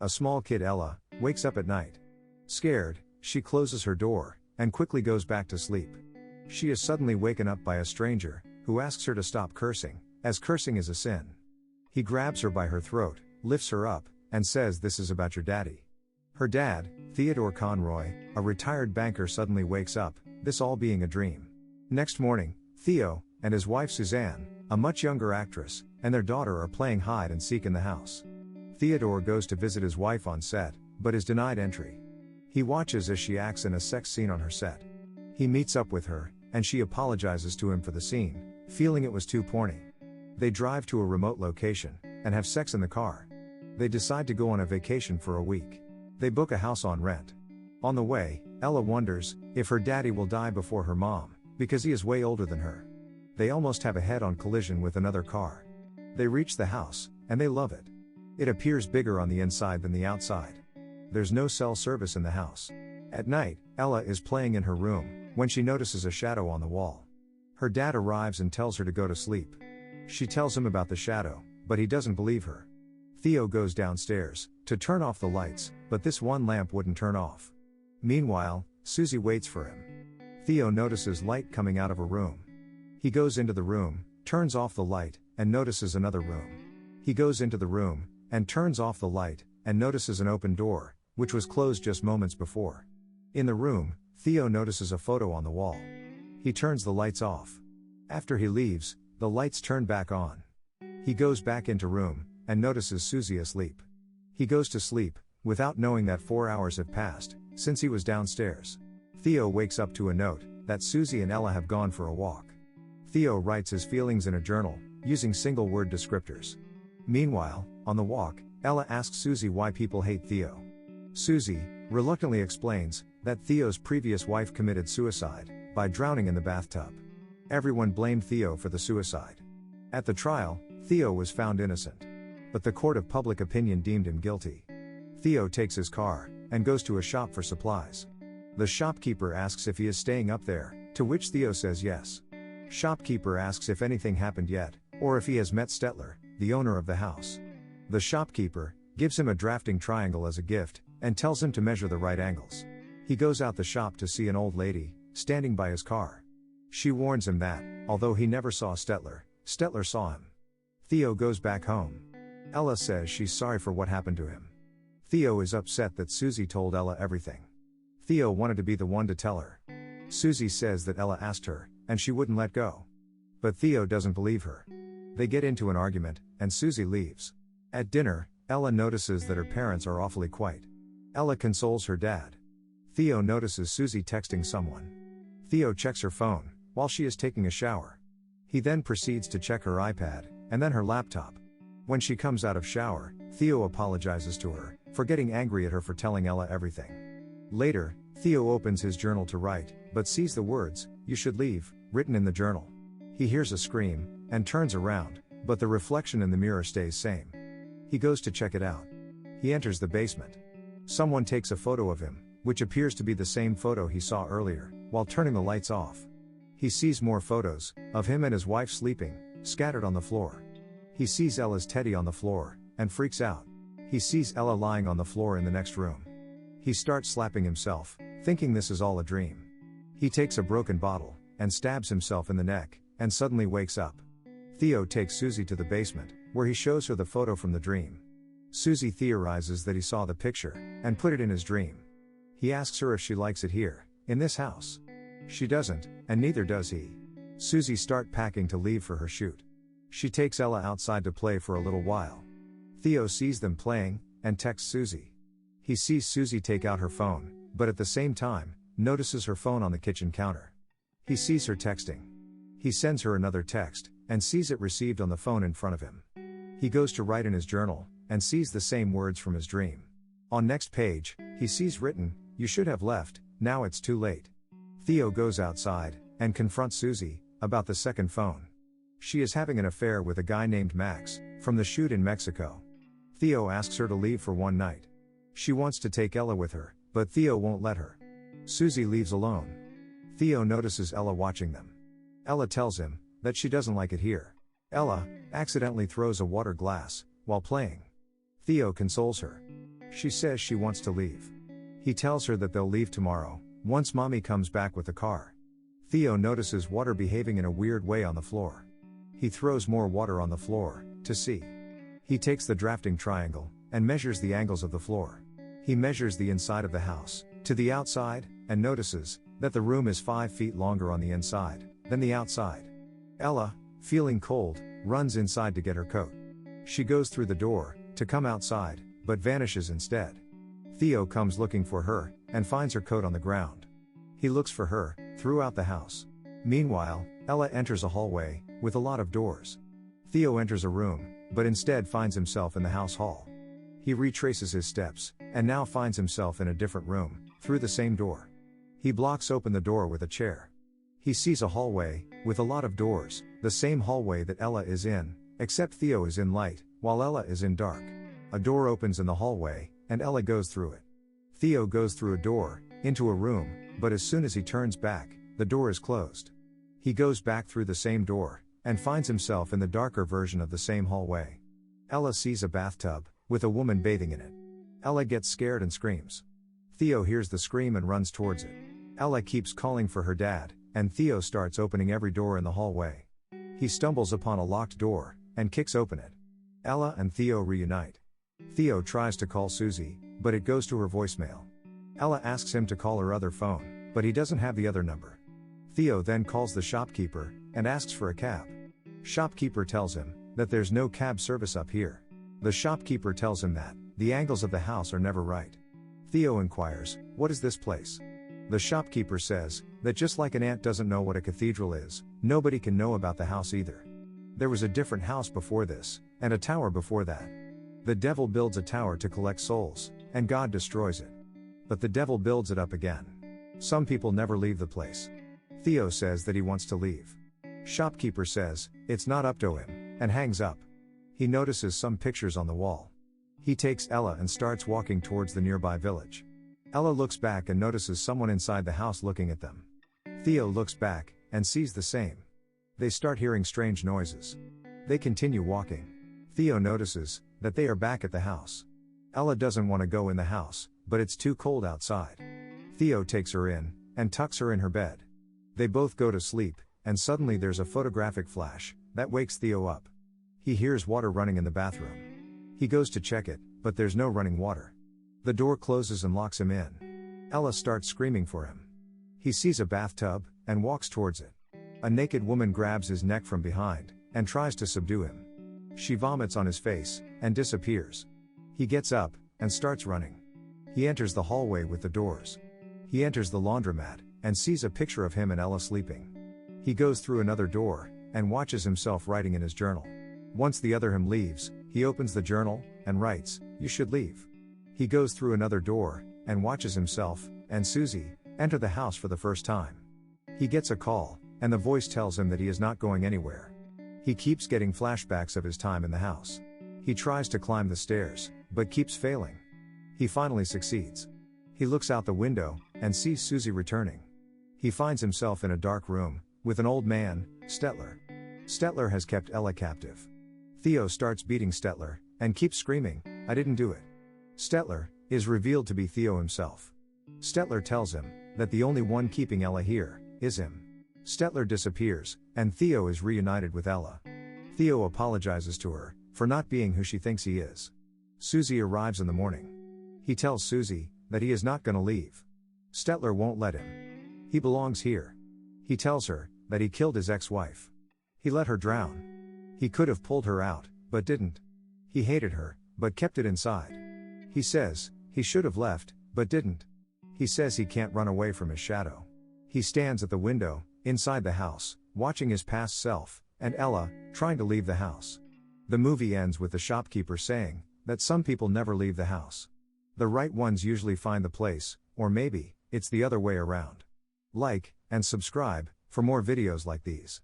A small kid, Ella, wakes up at night. Scared, she closes her door and quickly goes back to sleep. She is suddenly waken up by a stranger who asks her to stop cursing, as cursing is a sin. He grabs her by her throat, lifts her up, and says this is about your daddy. Her dad, Theodore Conroy, a retired banker, suddenly wakes up, this all being a dream. Next morning, Theo and his wife Suzanne, a much younger actress, and their daughter are playing hide and seek in the house. Theodore goes to visit his wife on set, but is denied entry. He watches as she acts in a sex scene on her set. He meets up with her, and she apologizes to him for the scene, feeling it was too porny. They drive to a remote location and have sex in the car. They decide to go on a vacation for a week. They book a house on rent. On the way, Ella wonders if her daddy will die before her mom, because he is way older than her. They almost have a head-on collision with another car. They reach the house, and they love it. It appears bigger on the inside than the outside. There's no cell service in the house. At night, Ella is playing in her room when she notices a shadow on the wall. Her dad arrives and tells her to go to sleep. She tells him about the shadow, but he doesn't believe her. Theo goes downstairs to turn off the lights, but this one lamp wouldn't turn off. Meanwhile, Susie waits for him. Theo notices light coming out of a room. He goes into the room, turns off the light, and notices another room. He goes into the room and turns off the light and notices an open door, which was closed just moments before. In the room, Theo notices a photo on the wall. He turns the lights off. After he leaves, the lights turn back on. He goes back into room and notices Susie asleep. He goes to sleep without knowing that 4 hours have passed since he was downstairs. Theo wakes up to a note that Susie and Ella have gone for a walk. Theo writes his feelings in a journal using single-word descriptors. Meanwhile, on the walk, Ella asks Susie why people hate Theo. Susie reluctantly explains that Theo's previous wife committed suicide by drowning in the bathtub. Everyone blamed Theo for the suicide. At the trial, Theo was found innocent. But the court of public opinion deemed him guilty. Theo takes his car and goes to a shop for supplies. The shopkeeper asks if he is staying up there, to which Theo says yes. Shopkeeper asks if anything happened yet, or if he has met Stetler, the owner of the house. The shopkeeper gives him a drafting triangle as a gift, and tells him to measure the right angles. He goes out the shop to see an old lady, standing by his car. She warns him that, although he never saw Stetler, Stetler saw him. Theo goes back home. Ella says she's sorry for what happened to him. Theo is upset that Susie told Ella everything. Theo wanted to be the one to tell her. Susie says that Ella asked her, and she wouldn't let go. But Theo doesn't believe her. They get into an argument, and Susie leaves. At dinner, Ella notices that her parents are awfully quiet. Ella consoles her dad. Theo notices Susie texting someone. Theo checks her phone while she is taking a shower. He then proceeds to check her iPad, and then her laptop. When she comes out of shower, Theo apologizes to her for getting angry at her for telling Ella everything. Later, Theo opens his journal to write, but sees the words, "You should leave," written in the journal. He hears a scream and turns around, but the reflection in the mirror stays same. He goes to check it out. He enters the basement. Someone takes a photo of him, which appears to be the same photo he saw earlier, while turning the lights off. He sees more photos of him and his wife sleeping, scattered on the floor. He sees Ella's teddy on the floor, and freaks out. He sees Ella lying on the floor in the next room. He starts slapping himself, thinking this is all a dream. He takes a broken bottle, and stabs himself in the neck, and suddenly wakes up. Theo takes Susie to the basement, where he shows her the photo from the dream. Susie theorizes that he saw the picture, and put it in his dream. He asks her if she likes it here, in this house. She doesn't, and neither does he. Susie starts packing to leave for her shoot. She takes Ella outside to play for a little while. Theo sees them playing, and texts Susie. He sees Susie take out her phone, but at the same time, notices her phone on the kitchen counter. He sees her texting. He sends her another text, and sees it received on the phone in front of him. He goes to write in his journal, and sees the same words from his dream. On next page, he sees written, "You should have left, now it's too late." Theo goes outside, and confronts Susie about the second phone. She is having an affair with a guy named Max, from the shoot in Mexico. Theo asks her to leave for one night. She wants to take Ella with her, but Theo won't let her. Susie leaves alone. Theo notices Ella watching them. Ella tells him that she doesn't like it here. Ella accidentally throws a water glass while playing. Theo consoles her. She says she wants to leave. He tells her that they'll leave tomorrow, once mommy comes back with the car. Theo notices water behaving in a weird way on the floor. He throws more water on the floor, to see. He takes the drafting triangle, and measures the angles of the floor. He measures the inside of the house, to the outside, and notices that the room is 5 feet longer on the inside than the outside. Ella, feeling cold, runs inside to get her coat. She goes through the door, to come outside, but vanishes instead. Theo comes looking for her, and finds her coat on the ground. He looks for her, throughout the house. Meanwhile, Ella enters a hallway, with a lot of doors. Theo enters a room, but instead finds himself in the house hall. He retraces his steps, and now finds himself in a different room, through the same door. He blocks open the door with a chair. He sees a hallway, with a lot of doors, the same hallway that Ella is in, except Theo is in light, while Ella is in dark. A door opens in the hallway, and Ella goes through it. Theo goes through a door, into a room, but as soon as he turns back, the door is closed. He goes back through the same door, and finds himself in the darker version of the same hallway. Ella sees a bathtub, with a woman bathing in it. Ella gets scared and screams. Theo hears the scream and runs towards it. Ella keeps calling for her dad, and Theo starts opening every door in the hallway. He stumbles upon a locked door, and kicks open it. Ella and Theo reunite. Theo tries to call Susie, but it goes to her voicemail. Ella asks him to call her other phone, but he doesn't have the other number. Theo then calls the shopkeeper, and asks for a cab. Shopkeeper tells him that there's no cab service up here. The shopkeeper tells him that the angles of the house are never right. Theo inquires, "What is this place?" The shopkeeper says that just like an ant doesn't know what a cathedral is, nobody can know about the house either. There was a different house before this, and a tower before that. The devil builds a tower to collect souls, and God destroys it. But the devil builds it up again. Some people never leave the place. Theo says that he wants to leave. Shopkeeper says it's not up to him, and hangs up. He notices some pictures on the wall. He takes Ella and starts walking towards the nearby village. Ella looks back and notices someone inside the house looking at them. Theo looks back, and sees the same. They start hearing strange noises. They continue walking. Theo notices that they are back at the house. Ella doesn't want to go in the house, but it's too cold outside. Theo takes her in, and tucks her in her bed. They both go to sleep, and suddenly there's a photographic flash that wakes Theo up. He hears water running in the bathroom. He goes to check it, but there's no running water. The door closes and locks him in. Ella starts screaming for him. He sees a bathtub, and walks towards it. A naked woman grabs his neck from behind, and tries to subdue him. She vomits on his face, and disappears. He gets up, and starts running. He enters the hallway with the doors. He enters the laundromat, and sees a picture of him and Ella sleeping. He goes through another door, and watches himself writing in his journal. Once the other him leaves, he opens the journal, and writes, "You should leave." He goes through another door, and watches himself, and Susie, enter the house for the first time. He gets a call, and the voice tells him that he is not going anywhere. He keeps getting flashbacks of his time in the house. He tries to climb the stairs, but keeps failing. He finally succeeds. He looks out the window, and sees Susie returning. He finds himself in a dark room, with an old man, Stetler. Stetler has kept Ella captive. Theo starts beating Stetler, and keeps screaming, "I didn't do it." Stetler is revealed to be Theo himself. Stetler tells him that the only one keeping Ella here is him. Stetler disappears, and Theo is reunited with Ella. Theo apologizes to her for not being who she thinks he is. Susie arrives in the morning. He tells Susie that he is not gonna leave. Stetler won't let him. He belongs here. He tells her that he killed his ex-wife. He let her drown. He could have pulled her out, but didn't. He hated her, but kept it inside. He says he should have left, but didn't. He says he can't run away from his shadow. He stands at the window, inside the house, watching his past self, and Ella, trying to leave the house. The movie ends with the shopkeeper saying that some people never leave the house. The right ones usually find the place, or maybe it's the other way around. Like and subscribe for more videos like these.